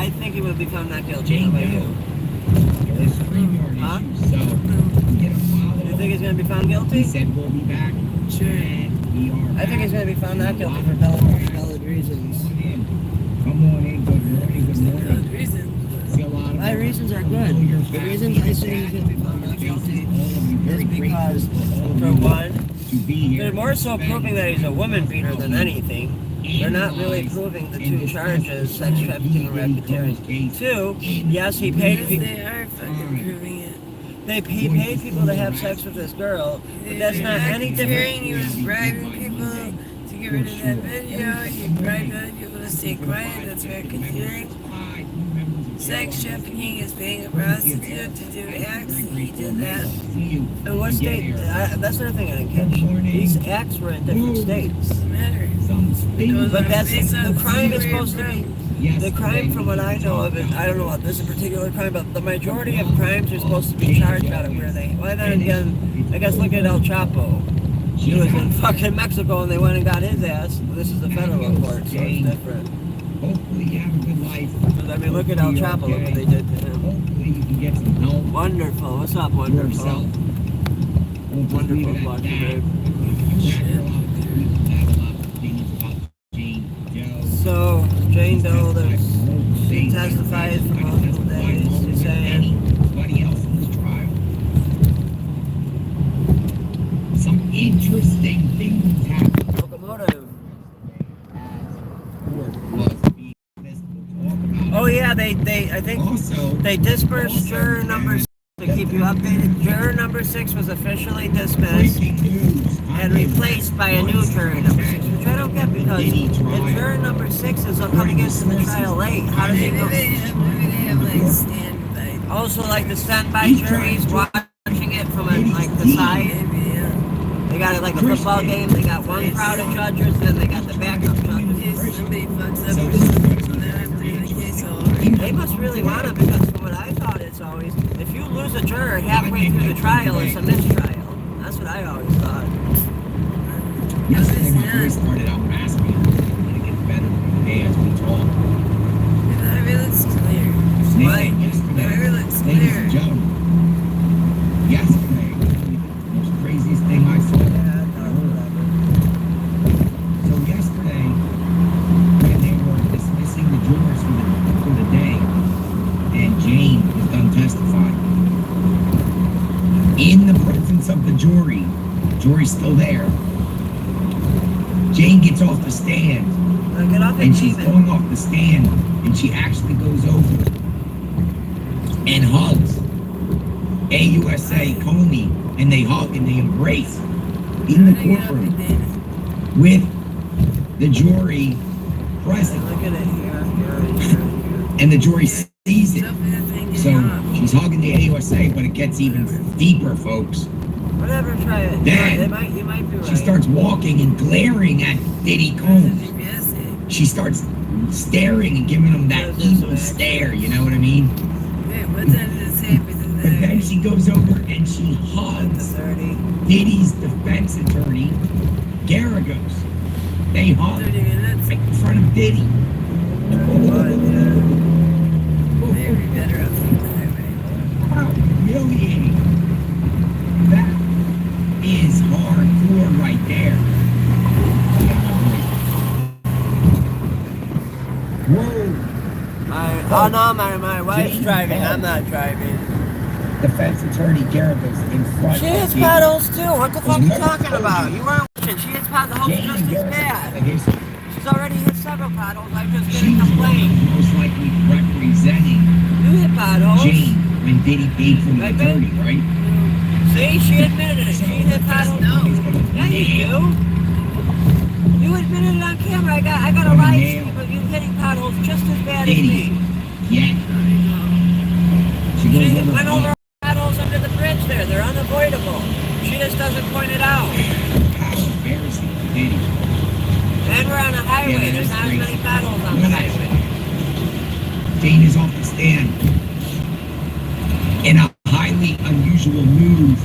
I think he would be found not guilty. How about you? Huh? You think he's going to be found guilty? He said we'll be back. Sure. I think he's going to be found not guilty for valid reasons. Come on in, good morning, good morning. My reasons are good. The reasons I say he's going to be found not guilty is because, for one, they're more so proving that he's a woman beater than anything. They're not really proving the two charges, sex trafficking and racketeering. Two, yes, he paid people. They are fucking proving it. He paid people to have sex with this girl, but that's not any different. He was bribing people to get rid of that video. He bribed other people to stay quiet. That's racketeering. Sex trafficking is paying a prostitute to do acts. He did that. And what state? That's another thing I didn't catch. These acts were in different states. Doesn't matter. But that's the crime is supposed to be. The crime, from what I know of it, I don't know about this particular crime, but the majority of crimes are supposed to be charged out of where they. Well, then again, I guess look at El Chapo. He was in fucking Mexico and they went and got his ass. Well, this is the federal court, so it's different. Hopefully you have a good life. I mean, look at El Chapo, look what they did to him. Hopefully you can get some help. Wonderful. What's up, Wonderful? Wonderful watching, babe. So, Jane Doe, she testified for multiple days. She's saying anybody else in this trial. Some interesting things happened. Locomotive. Oh yeah, I think also, they dispersed juror number 6 to keep you updated. Juror number 6 was officially dismissed and replaced by a new juror number 6, which I don't get because if juror number 6 is coming into the trial late, how does he go? Maybe they have like standby. Also, like the standby juries watching it from like the side. They got it like a football game. They got one crowd of judges, and then they got the backup judges. Somebody fucks up or something, they're after the case all over. They must really want it because from what I thought, it's always if you lose a juror halfway through the trial, it's a mistrial. That's what I always thought. Yesterday my voice started out raspy, and it gets better today as we talk. It looks clear. What? Yesterday, It looks ladies clear. and gentlemen, yesterday, the most craziest thing I saw. So yesterday, when they were dismissing the jurors for the day, and Jane was done testifying, in the presence of the jury's still there. Jane gets off the stand, and she's going off the stand, and she actually goes over and hugs AUSA Comey, and they hug and they embrace in the courtroom with the jury present. Look at it here. And the jury sees it. So she's hugging the AUSA, but it gets even deeper, folks. Whatever, try it. Then You might be right. she starts walking and glaring at Diddy Combs. She starts staring and giving him that evil stare, you know what I mean? Wait, what time did it say? But then she goes over and she hugs Diddy's defense attorney, Garagos. They hug 30 minutes? right in front of Diddy. Maybe better off like that, right? How humiliating. That is hardcore right there. Whoa. Oh no, my wife's driving. I'm not driving. Defense attorney Garagos in front. She hits potholes too. What the fuck are you talking about? You weren't watching. She hits potholes just as bad. She's already hit several potholes. I just didn't complain. Most likely representing You hit potholes. Jane when Diddy paid for the attorney, right? See, she admitted it. She hit potholes. No. Yeah, you do. You admitted it on camera. I got a live stream of you hitting potholes just as bad as me. Yeah. She She goes went over potholes under the bridge there. They're unavoidable. She just doesn't point it out. How embarrassing for Diddy. And we're on a highway. There's not as many potholes on the highway. Jane is off the stand in a highly unusual move.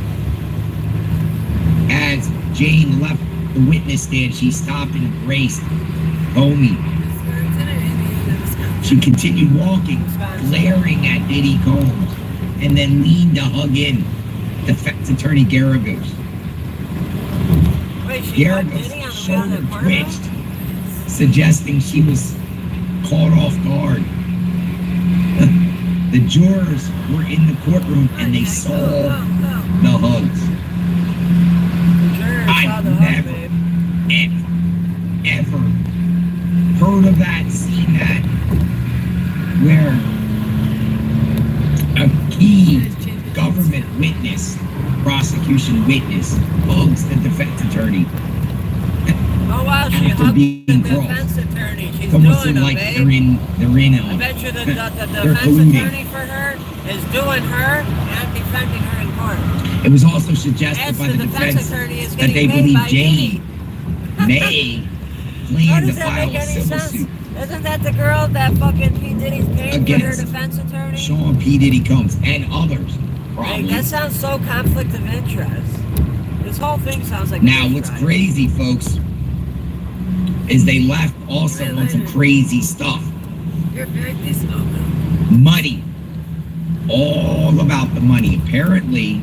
As Jane left the witness stand, she stopped and embraced Comey. She continued walking, glaring at Diddy Combs, and then leaned to hug in defense attorney Garagos. Wait, she hugged Diddy on Garagos' the shoulder corner? twitched, suggesting she was caught off guard. The jurors were in the courtroom and they saw the hugs. The jurors saw I've the hug, never, babe. ever heard of that, seen that, where a key government witness, prosecution witness, hugs the defense attorney. Oh wow, she After hugged the being crossed. defense attorney. She's It's almost doing it, like babe. they're in I on bet you the They're defense colluding. attorney for her is doing her and defending her in court. It was also suggested As by the the defense attorney is that getting they paid believe by Jade Diddy. may How plan to does that file make a any civil sense? suit Isn't that the girl that fucking P. Diddy's paying for her against defense attorney? Sean P. Diddy Combs and others, Like, probably. that sounds so conflict of interest. This whole thing sounds like Now, a what's trial. crazy, folks, is they left also on some crazy stuff. You're very peaceful. Money. All about the money. Apparently,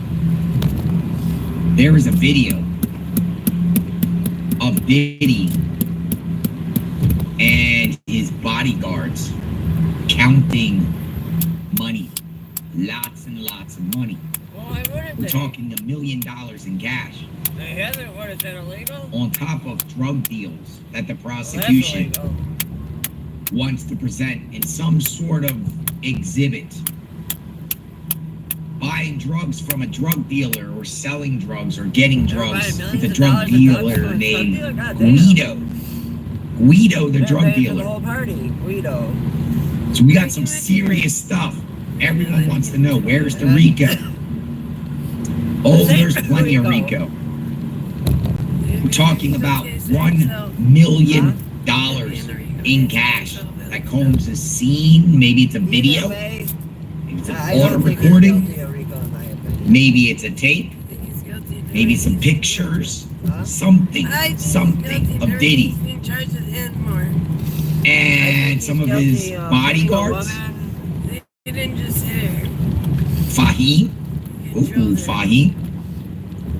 there is a video of Diddy and his bodyguards counting money. Lots and lots of money. Well, why wouldn't We're they? talking $1 million in cash. They haven't. What, is that illegal? On top of drug deals that the Well, prosecution that's illegal. wants to present in some sort of exhibit. Buying drugs from a drug dealer or selling drugs or getting They're drugs buying with a millions of drug dollars of drugs from a dealer drug named dealer? God damn. Guido. Guido, the They're drug paying for the dealer. whole party. Guido. So we got some serious stuff. Everyone wants to know, where's the Rico? Oh, there's plenty of Rico. We're talking about $1 million in cash that Combs has seen. Maybe it's a video. Either way, Maybe it's I an don't auto think he's recording. guilty of Rico, in my opinion. Maybe it's a tape. Maybe some pictures. Something of Diddy. And some of his bodyguards. They didn't just hit her. Fahim. Ooh, Fahim.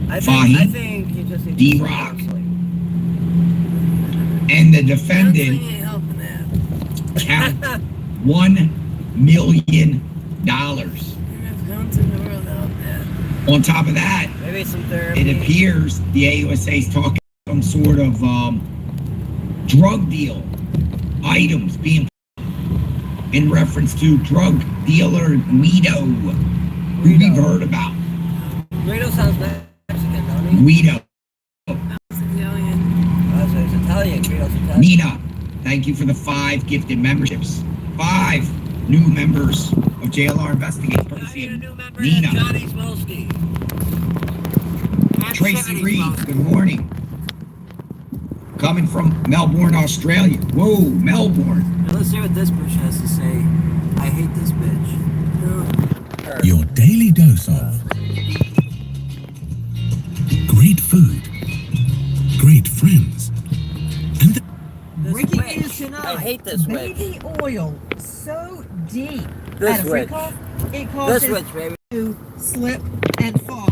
I Fahim, think he just needs D to Rock. counseling. And the Counseling defendant ain't helping that. count $1 million. You're gonna have counseling the world help that. On top of that, Maybe some therapy. it appears the AUSA is talking some sort of drug deal items being in reference to drug dealer Guido, who we've heard about. Guido sounds Mexican, don't he? Guido. It's Italian. Oh, so he's Italian. Guido's Italian. Nina, thank you for the 5 gifted memberships. 5 new members of JLR Investigates. Now Courtesy you're a of new member Nina. of Johnny Smolsky. Tracy Reed, good morning. Coming from Melbourne, Australia. Whoa, Melbourne. Now let's hear what this bitch has to say. I hate this bitch. Her. Your daily dose of great food, great friends, and the This Breaking witch. news tonight. I hate this witch. Baby oil so deep This at a witch. freak-off, it This causes witch, baby. to slip and fall.